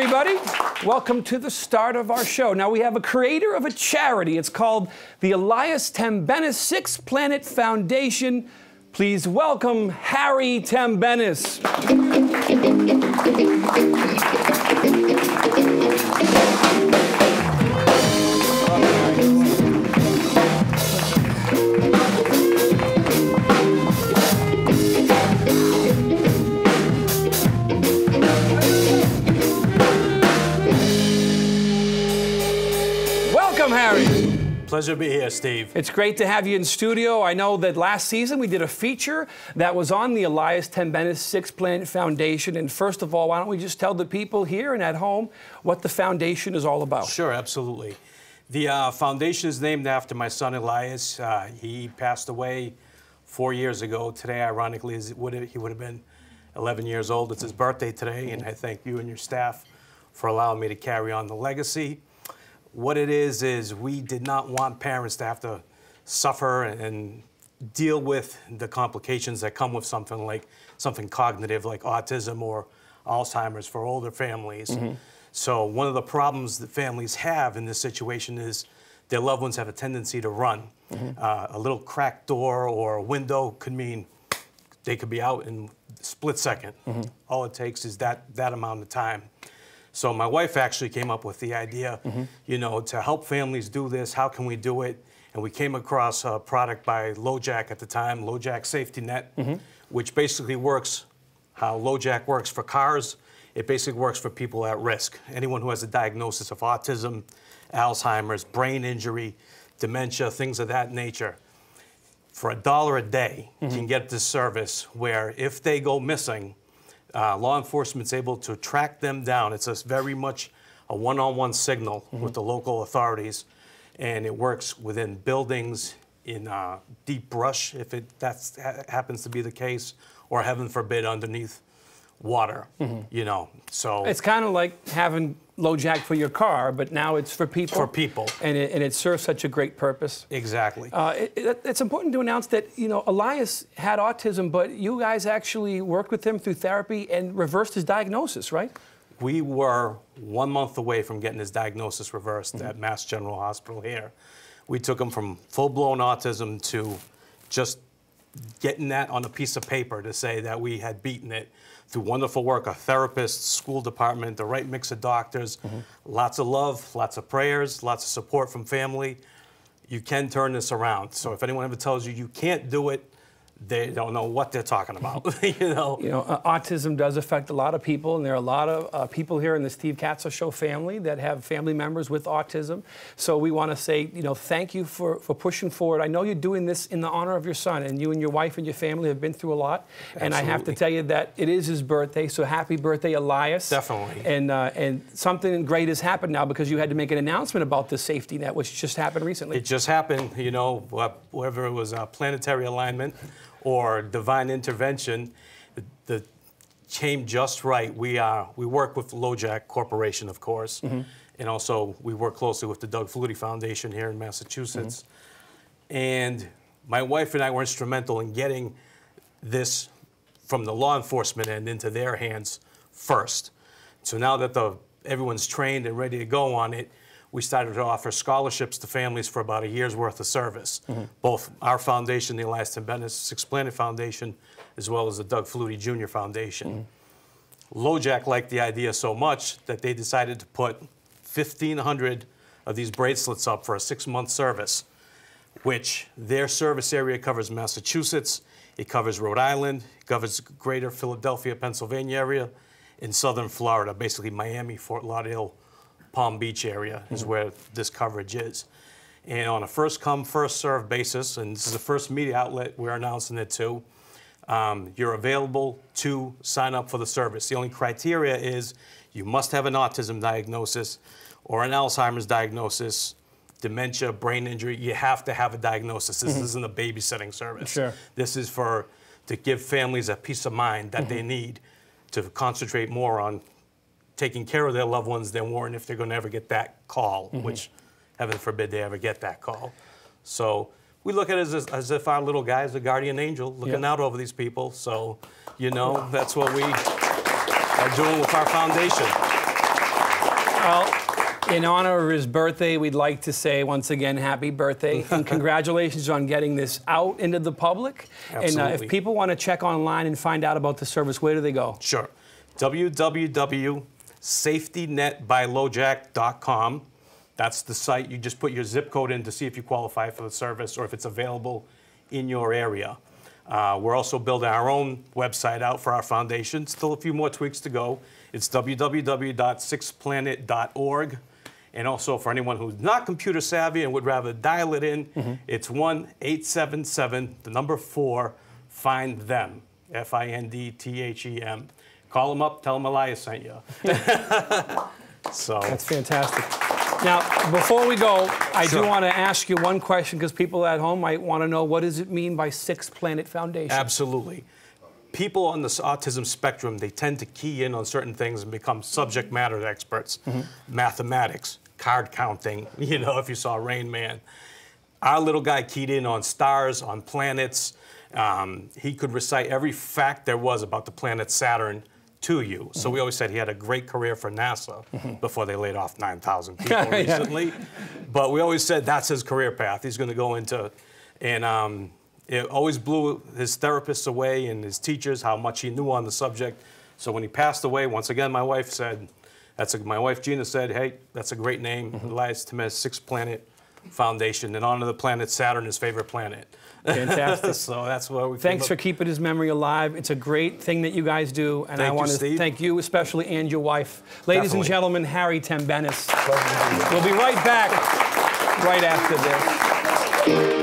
everybody. Welcome to the start of our show. Now, we have a creator of a charity. It's called the Elias Tembenis Sixth Planet Foundation. Please welcome Harry Tembenis. Welcome, Harry. Pleasure to be here, Steve. It's great to have you in studio. I know that last season we did a feature that was on the Elias Tembenis Sixth Planet Foundation. And first of all, why don't we just tell the people here and at home what the foundation is all about? Sure, absolutely. The foundation is named after my son, Elias. He passed away 4 years ago. Today, ironically, he would have been 11 years old. It's his birthday today, and I thank you and your staff for allowing me to carry on the legacy. What it is we did not want parents to have to suffer and deal with the complications that come with something cognitive like autism or Alzheimer's for older families. Mm-hmm. So one of the problems that families have in this situation is their loved ones have a tendency to run. Mm-hmm. A little cracked door or a window could mean they could be out in a split second. Mm-hmm. All it takes is that amount of time. So my wife actually came up with the idea, you know, to help families do this, how can we do it? And we came across a product by LoJack at the time, LoJack Safety Net, which basically works how LoJack works for cars. It basically works for people at risk. Anyone who has a diagnosis of autism, Alzheimer's, brain injury, dementia, things of that nature. For $1 a day, you can get this service where if they go missing, law enforcement's able to track them down. It's very much a one-on-one signal with the local authorities, and it works within buildings, in deep brush, if that happens to be the case, or heaven forbid, underneath water. You know, so it's kind of like having LoJack for your car, but now it's for people. For people, and it serves such a great purpose. Exactly. It's important to announce that, you know, Elias had autism, but you guys actually worked with him through therapy and reversed his diagnosis, right? We were 1 month away from getting his diagnosis reversed at Mass General Hospital here. We took him from full-blown autism to just getting that on a piece of paper to say that we had beaten it through wonderful work, a therapist, school department, the right mix of doctors, lots of love, lots of prayers, lots of support from family. You can turn this around. So if anyone ever tells you you can't do it, they don't know what they're talking about. You know, autism does affect a lot of people, and there are a lot of people here in the Steve Katsos Show family that have family members with autism. So we want to say, you know, thank you for pushing forward. I know you're doing this in the honor of your son, and you and your wife and your family have been through a lot. Absolutely. And I have to tell you that it is his birthday, so happy birthday, Elias. Definitely. And something great has happened now because you had to make an announcement about the safety net, which just happened recently. It just happened, you know, whether it was a planetary alignment or divine intervention, the came just right. We work with LoJack Corporation, of course, and also we work closely with the Doug Flutie Foundation here in Massachusetts. And my wife and I were instrumental in getting this from the law enforcement end into their hands first. So now that everyone's trained and ready to go on it, we started to offer scholarships to families for about a year's worth of service. Both our foundation, the Elias Tembenis Sixth Planet Foundation, as well as the Doug Flutie Jr. Foundation. LoJack liked the idea so much that they decided to put 1,500 of these bracelets up for a 6-month service, which their service area covers Massachusetts, it covers Rhode Island, it covers greater Philadelphia, Pennsylvania area, in southern Florida, basically Miami, Fort Lauderdale, Palm Beach area is where this coverage is. And on a first-come, first-served basis, and this is the first media outlet we're announcing it to, you're available to sign up for the service. The only criteria is you must have an autism diagnosis or an Alzheimer's diagnosis, dementia, brain injury. You have to have a diagnosis. This isn't a babysitting service. Sure. This is to give families a peace of mind that they need to concentrate more on taking care of their loved ones than worrying if they're going to ever get that call, which heaven forbid they ever get that call. So we look at it as if our little guy is a guardian angel looking out over these people. So, you know, that's what we are doing with our foundation. Well, in honor of his birthday, we'd like to say once again, happy birthday, and congratulations on getting this out into the public. Absolutely. And if people want to check online and find out about the service, where do they go? Sure. www.safetynetbylojack.com. That's the site. You just put your zip code in to see if you qualify for the service or if it's available in your area. We're also building our own website out for our foundation. Still a few more tweaks to go. It's www.sixplanet.org. And also for anyone who's not computer savvy and would rather dial it in, it's 1-877-4, find them, FINDTHEM. Call them up, tell them Elias sent you. So that's fantastic. Now, before we go, I Sure. do want to ask you one question because people at home might want to know, what does it mean by Sixth Planet Foundation? Absolutely. People on the autism spectrum, they tend to key in on certain things and become subject matter experts. Mathematics, card counting, you know, if you saw Rain Man. Our little guy keyed in on stars, on planets. He could recite every fact there was about the planet Saturn to you. So we always said he had a great career for NASA before they laid off 9,000 people recently. But we always said that's his career path. He's going to go into, and it always blew his therapists away and his teachers how much he knew on the subject. So when he passed away, once again, my wife said, my wife Gina said, hey, that's a great name, Elias Tembenis, Sixth Planet Foundation, in honor of the planet Saturn, his favorite planet. Fantastic. So that's where we Thanks for keeping his memory alive. It's a great thing that you guys do, and I want to thank you especially and your wife. Ladies and gentlemen, Harry Tembenis. We'll be right back right after this.